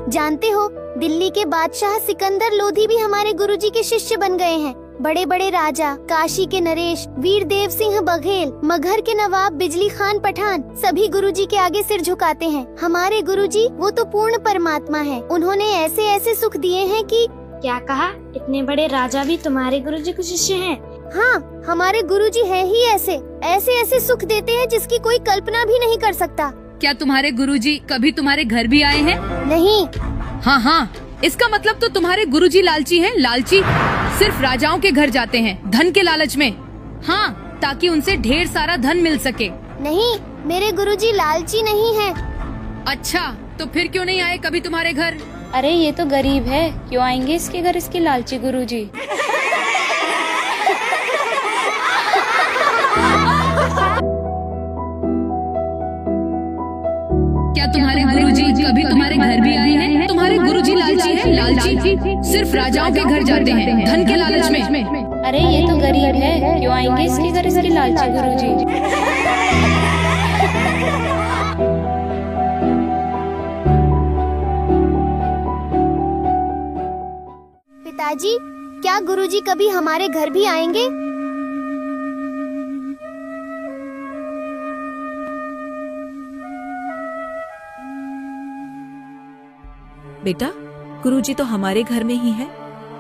जानते हो, दिल्ली के बादशाह सिकंदर लोधी भी हमारे गुरुजी के शिष्य बन गए हैं। बड़े बड़े राजा, काशी के नरेश, वीर देव सिंह बघेल, मगहर के नवाब बिजली खान पठान, सभी गुरुजी के आगे सिर झुकाते हैं। हमारे गुरुजी वो तो पूर्ण परमात्मा है। उन्होंने ऐसे ऐसे सुख दिए हैं कि क्या कहा? इतने बड़े राजा भी तुम्हारे गुरुजी के शिष्य हैं? हाँ, हमारे गुरुजी है ही ऐसे ऐसे सुख देते हैं जिसकी कोई कल्पना भी नहीं कर सकता। क्या तुम्हारे गुरुजी कभी तुम्हारे घर भी आए हैं? नहीं। हाँ, इसका मतलब तो तुम्हारे गुरुजी लालची हैं। लालची सिर्फ राजाओं के घर जाते हैं, धन के लालच में। हाँ, ताकि उनसे ढेर सारा धन मिल सके। नहीं, मेरे गुरुजी लालची नहीं हैं। अच्छा, तो फिर क्यों नहीं आए कभी तुम्हारे घर? अरे ये तो गरीब है, क्यों आएंगे इसके घर इसके लालची गुरुजी? क्या तुम्हारे गुरुजी कभी तुम्हारे घर भी आए हैं? तुम्हारे गुरुजी लालची हैं। लालची सिर्फ राजाओं के घर जाते हैं, धन के लालच में। अरे ये तो गरीब है, क्यों आएंगे इसके घर इसके लालची गुरुजी? पिताजी, क्या गुरुजी कभी हमारे घर भी आएंगे? बेटा, गुरुजी तो हमारे घर में ही है।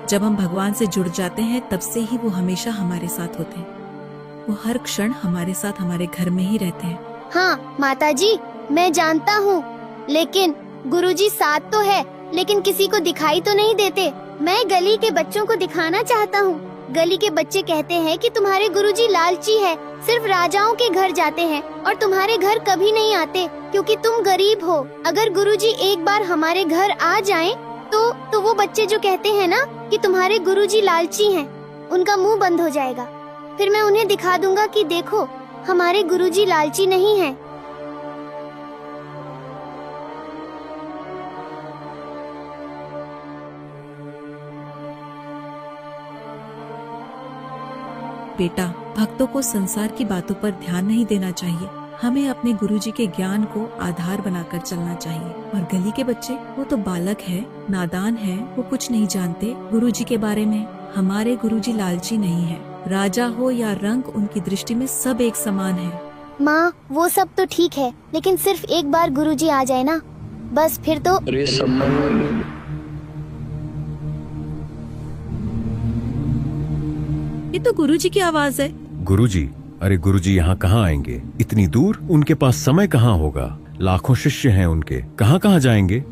जब हम भगवान से जुड़ जाते हैं तब से ही वो हमेशा हमारे साथ होते हैं। वो हर क्षण हमारे साथ हमारे घर में ही रहते हैं। हाँ माताजी, मैं जानता हूँ, लेकिन गुरुजी साथ तो है, लेकिन किसी को दिखाई तो नहीं देते। मैं गली के बच्चों को दिखाना चाहता हूँ। गली के बच्चे कहते हैं कि तुम्हारे गुरुजी लालची है, सिर्फ राजाओं के घर जाते हैं और तुम्हारे घर कभी नहीं आते क्योंकि तुम गरीब हो। अगर गुरुजी एक बार हमारे घर आ जाएं, तो वो बच्चे जो कहते हैं ना कि तुम्हारे गुरुजी लालची हैं, उनका मुंह बंद हो जाएगा। फिर मैं उन्हें दिखा दूंगा कि देखो, हमारे गुरुजी लालची नहीं हैं। बेटा, भक्तों को संसार की बातों पर ध्यान नहीं देना चाहिए। हमें अपने गुरुजी के ज्ञान को आधार बनाकर चलना चाहिए। और गली के बच्चे, वो तो बालक है, नादान है, वो कुछ नहीं जानते गुरुजी के बारे में। हमारे गुरुजी लालची नहीं है। राजा हो या रंग, उनकी दृष्टि में सब एक समान है। माँ, वो सब तो ठीक है, लेकिन सिर्फ एक बार गुरुजी आ जाए ना, बस फिर तो। ये तो गुरुजी की आवाज है। गुरुजी? अरे गुरुजी यहाँ कहाँ आएंगे? इतनी दूर? उनके पास समय कहाँ होगा? लाखों शिष्य हैं उनके, कहाँ कहाँ जाएंगे?